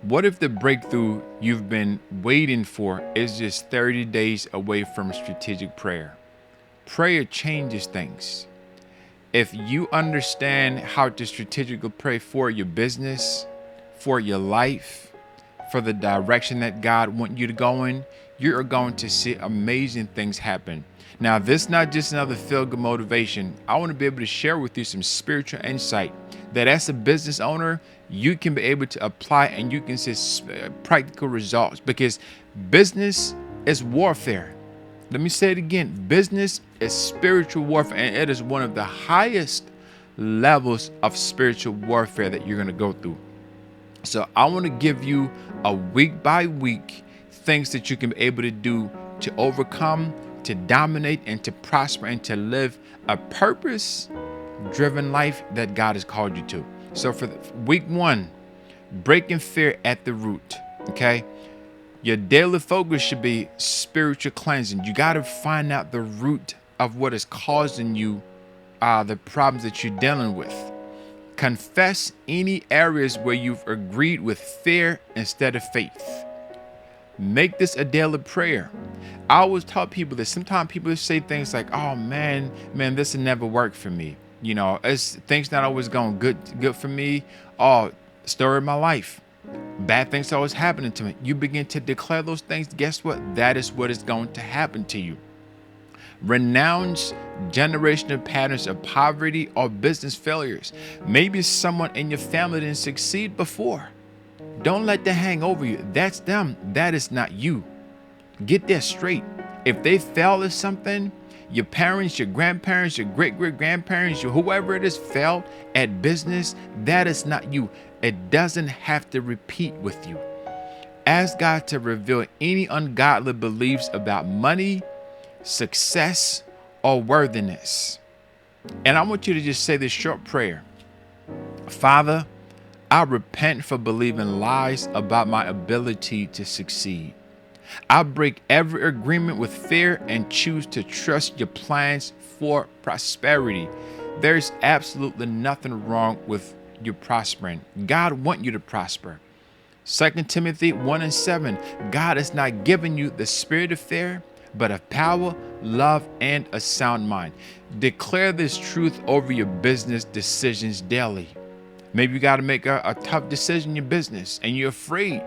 What if the breakthrough you've been waiting for is just 30 days away from strategic prayer? Prayer changes things. If you understand how to strategically pray for your business, for your life, for the direction that God wants you to go in, you're going to see amazing things happen. Now, this is not just another feel-good motivation. I want to be able to share with you some spiritual insight that as a business owner, you can be able to apply and you can see practical results, because business is warfare. Let me say it again. Business is spiritual warfare, and it is one of the highest levels of spiritual warfare that you're going to go through. So I want to give you a week by week things that you can be able to do to overcome, to dominate, and to prosper, and to live a purpose driven life that God has called you to. So for week 1, breaking fear at the root. Okay. Your daily focus should be spiritual cleansing. You got to find out the root of what is causing you the problems that you're dealing with. Confess any areas where you've agreed with fear instead of faith. Make this a daily prayer. I always tell people that sometimes people say things like, "Oh man, this will never work for me. It's things not always going good for me. Oh, story of my life. Bad things always happening to me." You begin to declare those things. Guess what? That is what is going to happen to you. Renounce generational patterns of poverty or business failures. Maybe someone in your family didn't succeed before. Don't let that hang over you. That's them. That is not you. Get that straight. If they fail at something, your parents, your grandparents, your great-great-grandparents, whoever it is failed at business, that is not you. It doesn't have to repeat with you. Ask God to reveal any ungodly beliefs about money, success, or worthiness. And I want you to just say this short prayer. Father, I repent for believing lies about my ability to succeed. I break every agreement with fear and choose to trust your plans for prosperity. There's absolutely nothing wrong with you prospering. God wants you to prosper. 2 Timothy 1:7, God has not given you the spirit of fear, but of power, love, and a sound mind. Declare this truth over your business decisions daily. Maybe you got to make a tough decision in your business and you're afraid.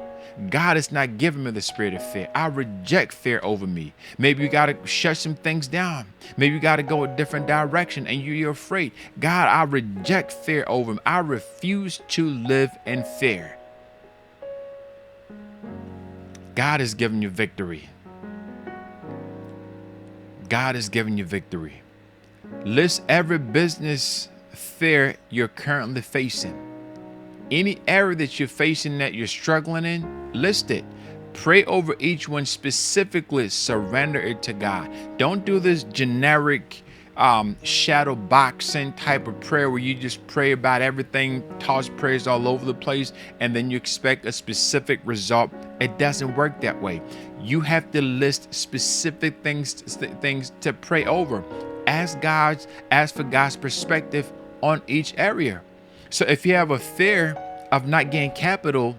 God has not given me the spirit of fear. I reject fear over me. Maybe you got to shut some things down. Maybe you got to go a different direction and you're afraid. God, I reject fear over me. I refuse to live in fear. God has given you victory. God has given you victory. List every business fear you're currently facing. Any area that you're facing that you're struggling in, list it. Pray over each one specifically. Surrender it to God. Don't do this generic shadow boxing type of prayer where you just pray about everything, toss prayers all over the place, and then you expect a specific result. It doesn't work that way. You have to list specific things to pray over. Ask for God's perspective on each area. So if you have a fear of not getting capital,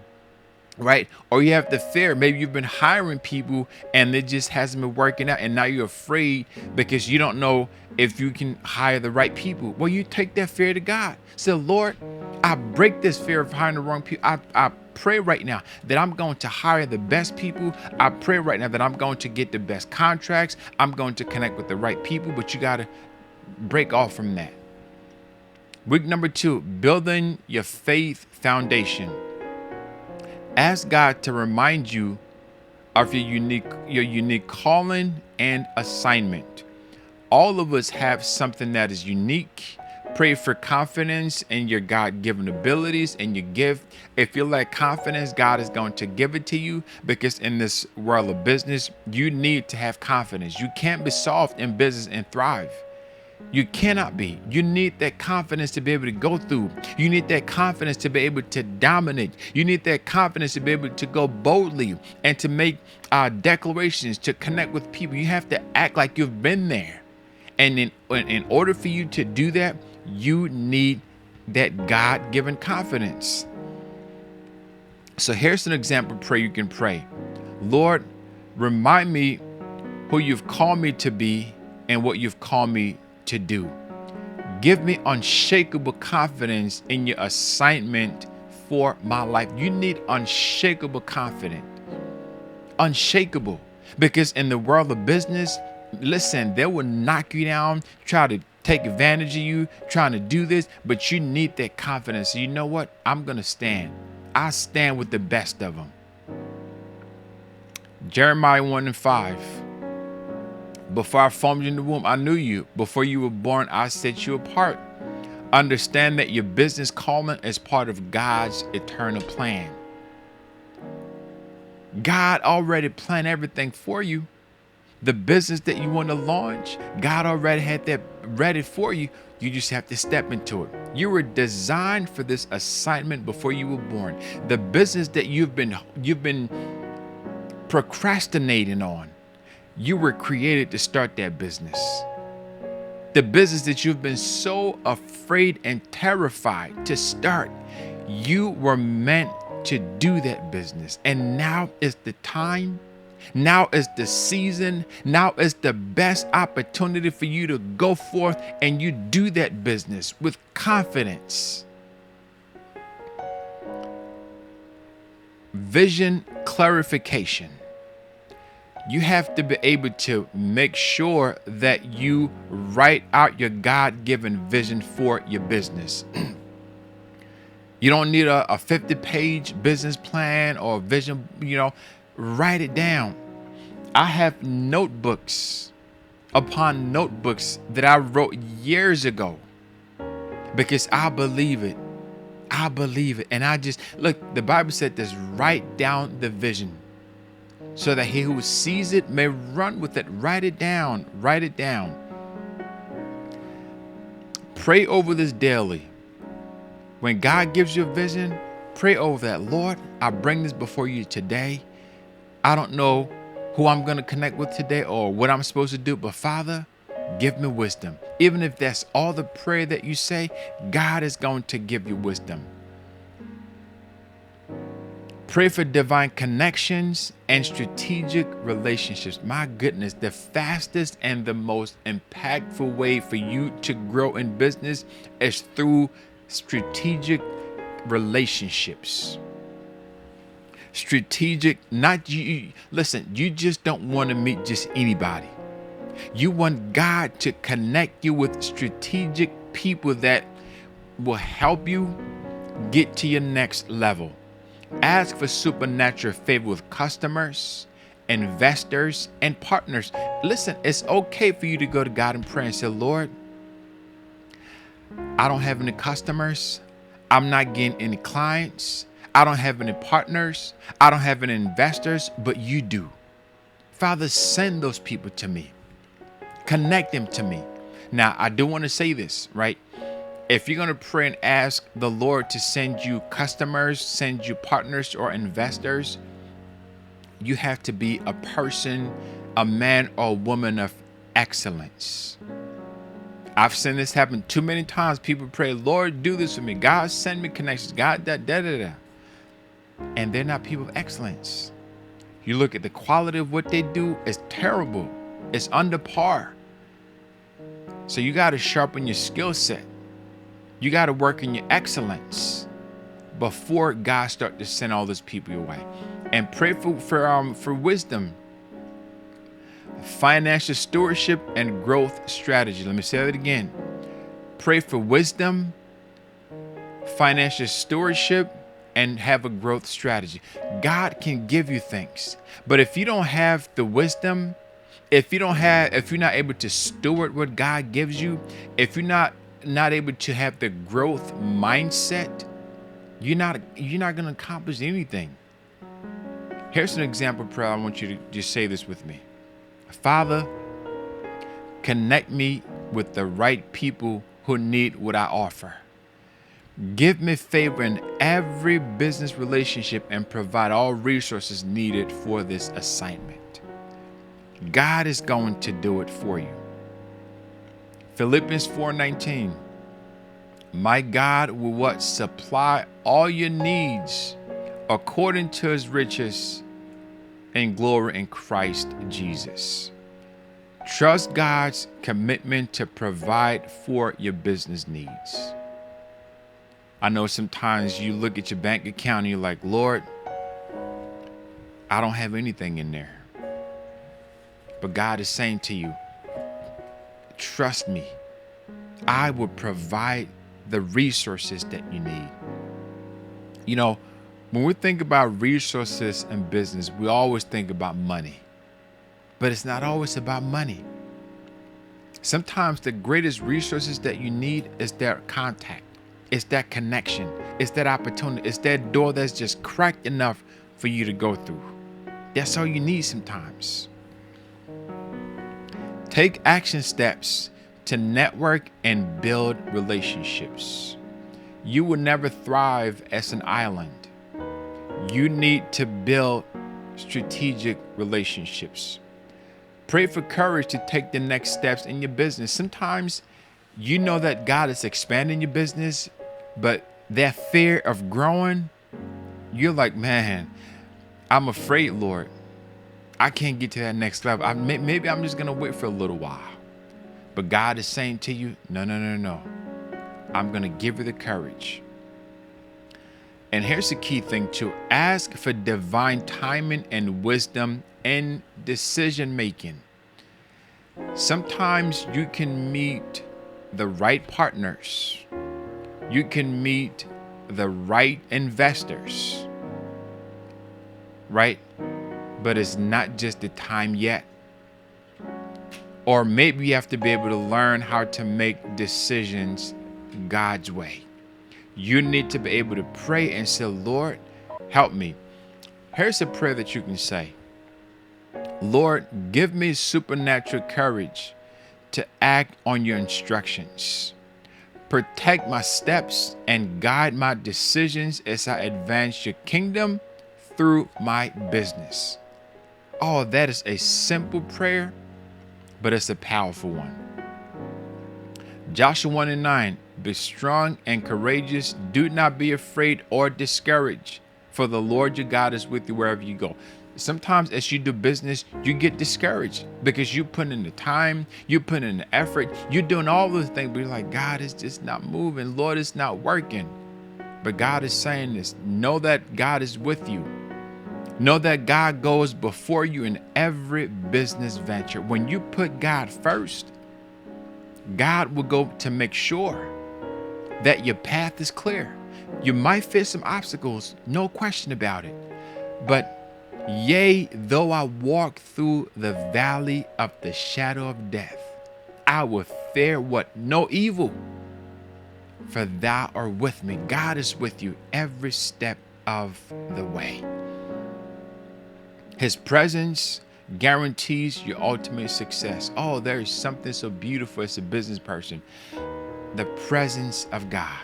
right? Or you have the fear, maybe you've been hiring people and it just hasn't been working out, and now you're afraid because you don't know if you can hire the right people. Well, you take that fear to God. Say, Lord, I break this fear of hiring the wrong people. I pray right now that I'm going to hire the best people. I pray right now that I'm going to get the best contracts. I'm going to connect with the right people, but you got to break off from that. Week number 2, building your faith foundation. Ask God to remind you of your unique calling and assignment. All of us have something that is unique. Pray for confidence in your God-given abilities and your gift. If you lack confidence, God is going to give it to you, because in this world of business, you need to have confidence. You can't be soft in business and thrive. You cannot be. You need that confidence to be able to go through. You need that confidence to be able to dominate. You need that confidence to be able to go boldly and to make declarations, to connect with people. You have to act like you've been there. And in order for you to do that, you need that God-given confidence. So here's an example prayer you can pray. Lord, remind me who you've called me to be and what you've called me to do. Give me unshakable confidence in your assignment for my life. You need unshakable confidence. Unshakable. Because in the world of business, listen, they will knock you down, try to take advantage of you, trying to do this, but you need that confidence. So you know what? I'm going to stand. I stand with the best of them. Jeremiah 1:5. Before I formed you in the womb, I knew you. Before you were born, I set you apart. Understand that your business calling is part of God's eternal plan. God already planned everything for you. The business that you want to launch, God already had that ready for you. You just have to step into it. You were designed for this assignment before you were born. The business that you've been procrastinating on, you were created to start that business. The business that you've been so afraid and terrified to start, you were meant to do that business. And now is the time. Now is the season. Now is the best opportunity for you to go forth and you do that business with confidence. Vision clarification. You have to be able to make sure that you write out your God-given vision for your business. You don't need a 50-page business plan or vision, write it down. I have notebooks upon notebooks that I wrote years ago because I believe it. I believe it. And look, the Bible said this, write down the vision so that he who sees it may run with it. Write it down. Write it down. Pray over this daily. When God gives you a vision, pray over that. Lord, I bring this before you today. I don't know who I'm going to connect with today or what I'm supposed to do, but Father, give me wisdom. Even if that's all the prayer that you say, God is going to give you wisdom. Pray for divine connections and strategic relationships. My goodness, the fastest and the most impactful way for you to grow in business is through strategic relationships. Strategic, not you. Listen, you just don't want to meet just anybody. You want God to connect you with strategic people that will help you get to your next level. Ask for supernatural favor with customers, investors, and partners. Listen, it's okay for you to go to God in prayer and say, Lord, I don't have any customers. I'm not getting any clients. I don't have any partners. I don't have any investors, but you do. Father, send those people to me. Connect them to me. Now, I do want to say this, right? If you're going to pray and ask the Lord to send you customers, send you partners or investors, you have to be a person, a man or a woman of excellence. I've seen this happen too many times. People pray, Lord, do this for me. God, send me connections. God, da. And they're not people of excellence. You look at the quality of what they do, it's terrible. It's under par. So you got to sharpen your skill set. You got to work in your excellence before God starts to send all those people your way. And pray for wisdom, financial stewardship, and growth strategy. Let me say that again. Pray for wisdom, financial stewardship, and have a growth strategy. God can give you things, but if you don't have the wisdom, if you're not able to steward what God gives you, if you're not able to have the growth mindset, you're not going to accomplish anything. Here's an example prayer. I want you to just say this with me. Father, connect me with the right people who need what I offer. Give me favor in every business relationship and provide all resources needed for this assignment. God is going to do it for you. Philippians 4:19. My God will supply all your needs according to his riches and glory in Christ Jesus. Trust God's commitment to provide for your business needs. I know sometimes you look at your bank account and you're like, Lord, I don't have anything in there. But God is saying to you, trust me. I will provide the resources that you need. You know, when we think about resources in business, we always think about money. But it's not always about money. Sometimes the greatest resources that you need is that contact. It's that connection. It's that opportunity. It's that door that's just cracked enough for you to go through. That's all you need sometimes. Take action steps to network and build relationships. You will never thrive as an island. You need to build strategic relationships. Pray for courage to take the next steps in your business. Sometimes you know that God is expanding your business, but that fear of growing, you're like, man, I'm afraid, Lord. I can't get to that next level. Maybe I'm just going to wait for a little while. But God is saying to you, no. I'm going to give you the courage. And here's the key thing too. Ask for divine timing and wisdom in decision making. Sometimes you can meet the right partners. You can meet the right investors, right? But it's not just the time yet. Or maybe you have to be able to learn how to make decisions God's way. You need to be able to pray and say, Lord, help me. Here's a prayer that you can say. Lord, give me supernatural courage to act on your instructions. Protect my steps and guide my decisions as I advance your kingdom through my business. Oh, that is a simple prayer, but it's a powerful one. Joshua 1:9, be strong and courageous. Do not be afraid or discouraged, for the Lord your God is with you wherever you go. Sometimes as you do business, you get discouraged because you put in the time, you put in the effort, you're doing all those things, but you're like, God, is just not moving. Lord, it's not working. But God is saying this, know that God is with you. Know that God goes before you in every business venture. When you put God first, God will go to make sure that your path is clear. You might face some obstacles, no question about it. But yea, though I walk through the valley of the shadow of death, I will fear what? No evil, for thou art with me. God is with you every step of the way. His presence guarantees your ultimate success. Oh, there is something so beautiful as a business person. The presence of God.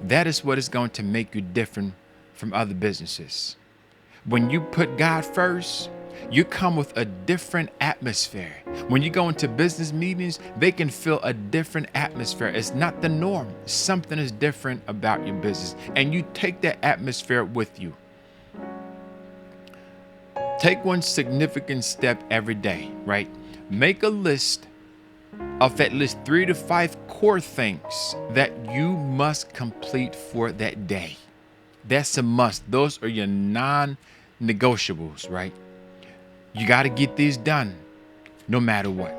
That is what is going to make you different from other businesses. When you put God first, you come with a different atmosphere. When you go into business meetings, they can feel a different atmosphere. It's not the norm. Something is different about your business. And you take that atmosphere with you. Take one significant step every day, right? Make a list of at least 3 to 5 core things that you must complete for that day. That's a must. Those are your non-negotiables, right? You got to get these done no matter what.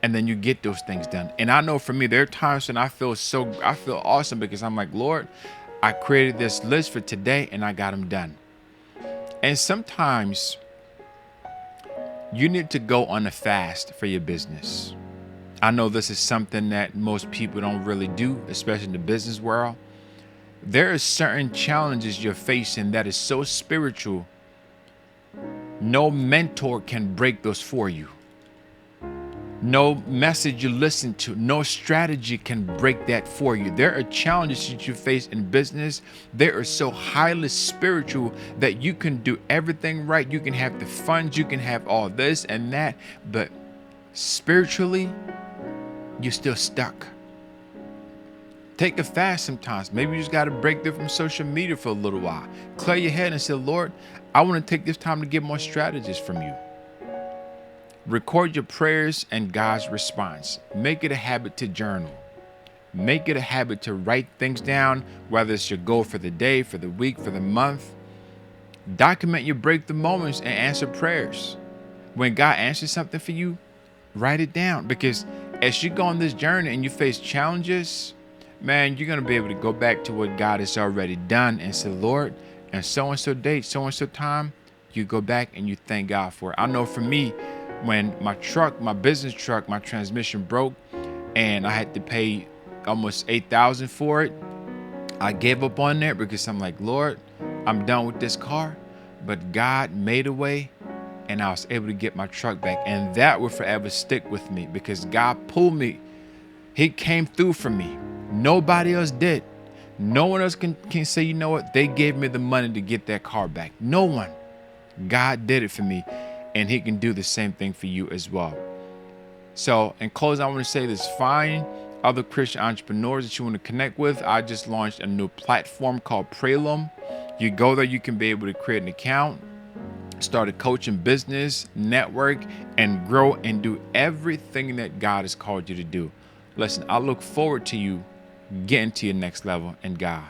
And then you get those things done. And I know for me, there are times when I feel awesome because I'm like, Lord, I created this list for today and I got them done. And sometimes you need to go on a fast for your business. I know this is something that most people don't really do, especially in the business world. There are certain challenges you're facing that is so spiritual, no mentor can break those for you. No message you listen to, no strategy can break that for you. There are challenges that you face in business. They are so highly spiritual that you can do everything right. You can have the funds, you can have all this and that, but spiritually, you're still stuck. Take a fast sometimes. Maybe you just got to break through from social media for a little while. Clear your head and say, Lord, I want to take this time to get more strategies from you. Record your prayers and God's response. Make it a habit to journal. Make it a habit to write things down, whether it's your goal for the day, for the week, for the month. Document your breakthrough moments and answer prayers. When God answers something for you, write it down, because as you go on this journey and you face challenges, man, you're going to be able to go back to what God has already done and say, Lord, and so date, so time, you go back and you thank God for it. I know for me, when my business truck, my transmission broke and I had to pay almost $8,000 for it, I gave up on that because I'm like, Lord, I'm done with this car. But God made a way and I was able to get my truck back. And that will forever stick with me because God pulled me. He came through for me. Nobody else did. No one else can say, you know what? They gave me the money to get that car back. No one. God did it for me. And he can do the same thing for you as well. So in closing, I want to say this: find other Christian entrepreneurs that you want to connect with. I just launched a new platform called Pralum. You go there, you can be able to create an account, start a coaching business, network, and grow and do everything that God has called you to do. Listen, I look forward to you getting to your next level in God.